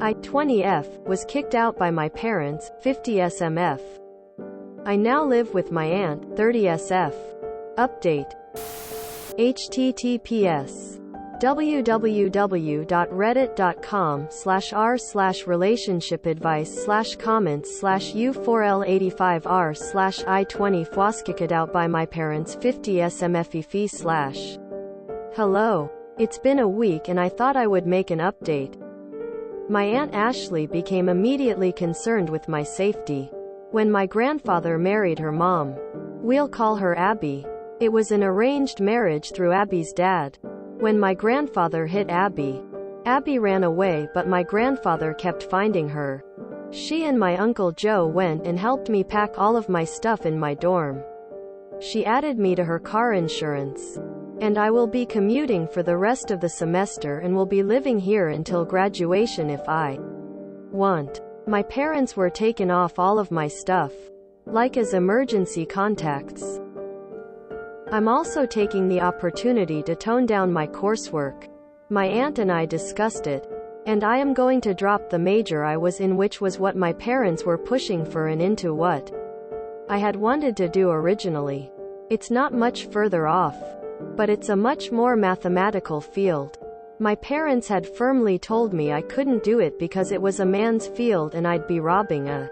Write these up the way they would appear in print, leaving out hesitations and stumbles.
I, 20F, was kicked out by my parents, 50SMF. I now live with my aunt, 30SF. Update. https www.reddit.com/r/relationship-advice/comments/u4l85r/I20 kicked out by my parents 50smff/. Hello. It's been a week and I thought I would make an update. My Aunt Ashley became immediately concerned with my safety when my grandfather married her mom. We'll call her Abby. It was an arranged marriage through Abby's dad. When my grandfather hit Abby, Abby ran away, but my grandfather kept finding her. She and my Uncle Joe went and helped me pack all of my stuff in my dorm. She added me to her car insurance. And I will be commuting for the rest of the semester and will be living here until graduation if I want. My parents were taken off all of my stuff, like as emergency contacts. I'm also taking the opportunity to tone down my coursework. My aunt and I discussed it, and I am going to drop the major I was in, which was what my parents were pushing for, and into what I had wanted to do originally. It's not much further off, but it's a much more mathematical field. My parents had firmly told me I couldn't do it because it was a man's field and I'd be robbing a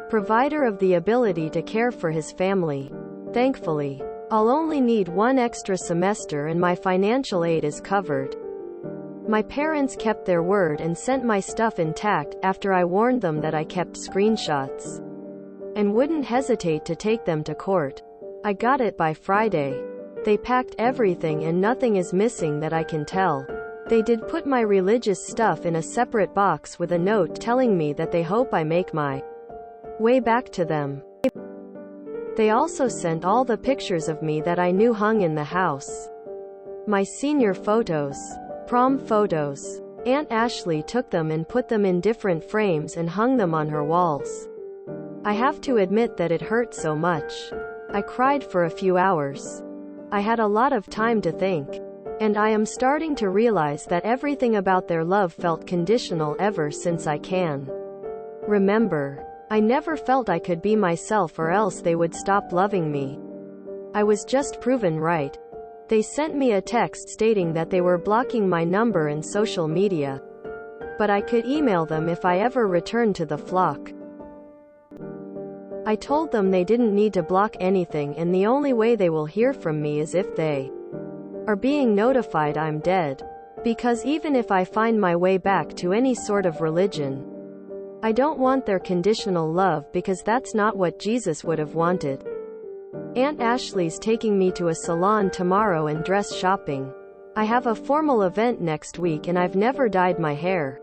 provider of the ability to care for his family. Thankfully, I'll only need one extra semester and my financial aid is covered. My parents kept their word and sent my stuff intact after I warned them that I kept screenshots and wouldn't hesitate to take them to court. I got it by Friday. They packed everything and nothing is missing that I can tell. They did put my religious stuff in a separate box with a note telling me that they hope I make my way back to them. They also sent all the pictures of me that I knew hung in the house. My senior photos, prom photos. Aunt Ashley took them and put them in different frames and hung them on her walls. I have to admit that it hurt so much. I cried for a few hours. I had a lot of time to think. And I am starting to realize that everything about their love felt conditional ever since I can remember. I never felt I could be myself or else they would stop loving me. I was just proven right. They sent me a text stating that they were blocking my number and social media, but I could email them if I ever returned to the flock. I told them they didn't need to block anything and the only way they will hear from me is if they are being notified I'm dead. Because even if I find my way back to any sort of religion, I don't want their conditional love because that's not what Jesus would have wanted. Aunt Ashley's taking me to a salon tomorrow and dress shopping. I have a formal event next week and I've never dyed my hair.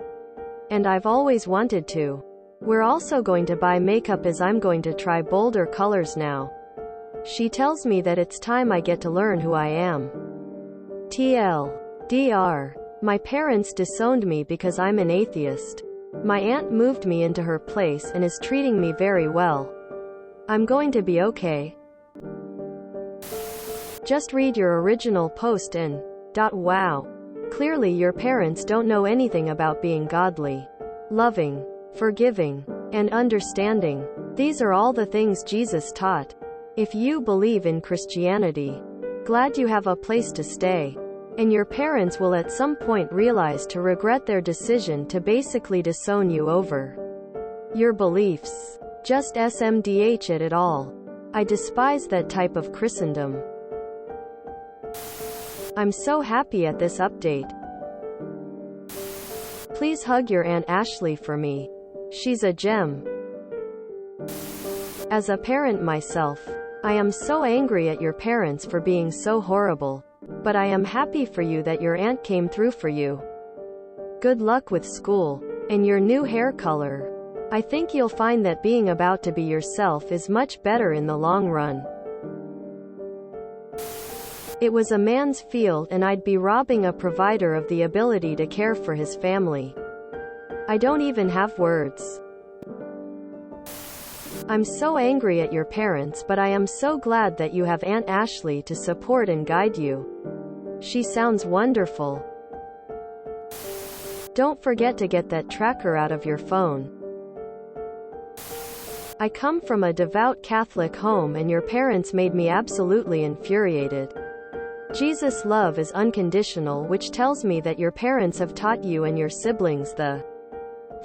And I've always wanted to. We're also going to buy makeup as I'm going to try bolder colors now. She tells me that it's time I get to learn who I am. TLDR. My parents disowned me because I'm an atheist. My aunt moved me into her place and is treating me very well. I'm going to be okay. Just read your original post and wow. Clearly your parents don't know anything about being godly, loving, forgiving, and understanding. These are all the things Jesus taught. If you believe in Christianity, glad you have a place to stay. And your parents will at some point realize to regret their decision to basically disown you over your beliefs. Just SMDH it all. I despise that type of Christendom. I'm so happy at this update. Please hug your Aunt Ashley for me. She's a gem. As a parent myself, I am so angry at your parents for being so horrible. But I am happy for you that your aunt came through for you. Good luck with school. And your new hair color. I think you'll find that being about to be yourself is much better in the long run. It was a man's field and I'd be robbing a provider of the ability to care for his family. I don't even have words. I'm so angry at your parents, but I am so glad that you have Aunt Ashley to support and guide you. She sounds wonderful. Don't forget to get that tracker out of your phone. I come from a devout Catholic home and your parents made me absolutely infuriated. Jesus' love is unconditional, which tells me that your parents have taught you and your siblings the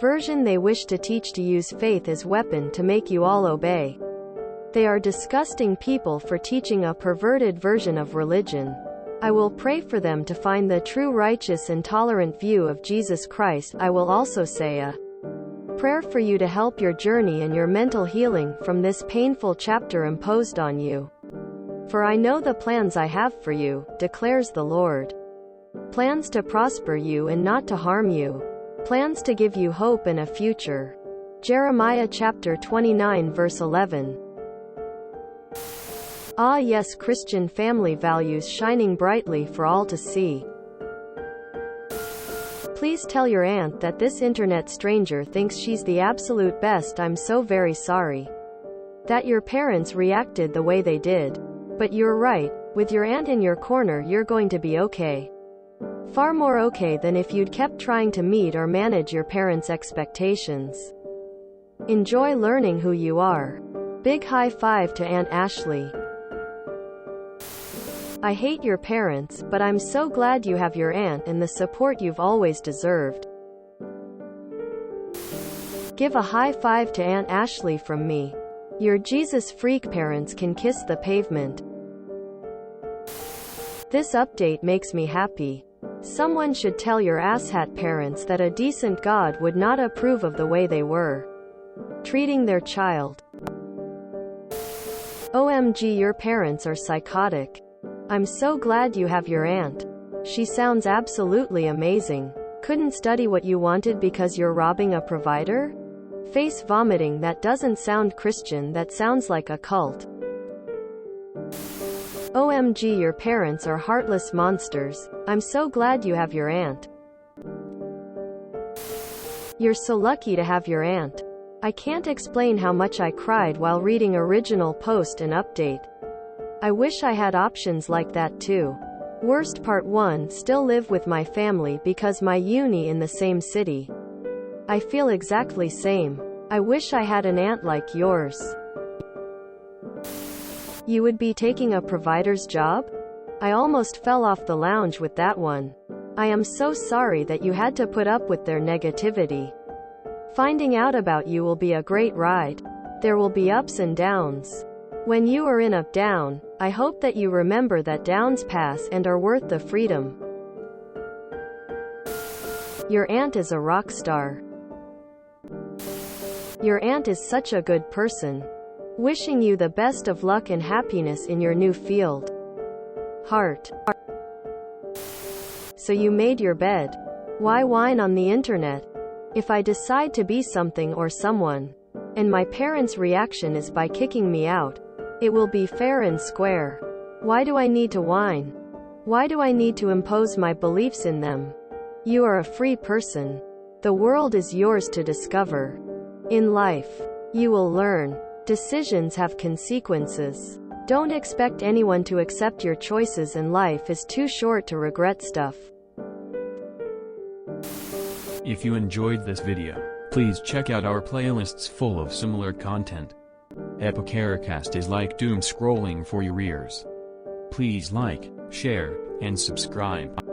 version they wish to teach, to use faith as weapon to make you all obey. They are disgusting people for teaching a perverted version of religion. I will pray for them to find the true righteous and tolerant view of Jesus Christ. I will also say a prayer for you to help your journey and your mental healing from this painful chapter imposed on you. For I know the plans I have for you, declares the Lord. Plans to prosper you and not to harm you. Plans to give you hope and a future. Jeremiah chapter 29 verse 11. Ah yes, Christian family values shining brightly for all to see. Please tell your aunt that this internet stranger thinks she's the absolute best. I'm so very sorry that your parents reacted the way they did. But you're right, with your aunt in your corner you're going to be okay. Far more okay than if you'd kept trying to meet or manage your parents' expectations. Enjoy learning who you are. Big high five to Aunt Ashley. I hate your parents, but I'm so glad you have your aunt and the support you've always deserved. Give a high five to Aunt Ashley from me. Your Jesus freak parents can kiss the pavement. This update makes me happy. Someone should tell your asshat parents that a decent God would not approve of the way they were treating their child. OMG, your parents are psychotic. I'm so glad you have your aunt. She sounds absolutely amazing. Couldn't study what you wanted because you're robbing a provider? Face vomiting. That doesn't sound Christian, that sounds like a cult. OMG, your parents are heartless monsters. I'm so glad you have your aunt. You're so lucky to have your aunt. I can't explain how much I cried while reading original post and update. I wish I had options like that too. Worst part 1, still live with my family because my uni in the same city. I feel exactly same. I wish I had an aunt like yours. You would be taking a provider's job? I almost fell off the lounge with that one. I am so sorry that you had to put up with their negativity. Finding out about you will be a great ride. There will be ups and downs. When you are in a down, I hope that you remember that downs pass and are worth the freedom. Your aunt is a rock star. Your aunt is such a good person. Wishing you the best of luck and happiness in your new field. Heart. So you made your bed. Why whine on the internet? If I decide to be something or someone, and my parents' reaction is by kicking me out, it will be fair and square. Why do I need to whine? Why do I need to impose my beliefs in them? You are a free person. The world is yours to discover. In life, you will learn. Decisions have consequences. Don't expect anyone to accept your choices, and life is too short to regret stuff. If you enjoyed this video, please check out our playlists full of similar content. Epicaricast is like doom scrolling for your ears. Please like, share, and subscribe.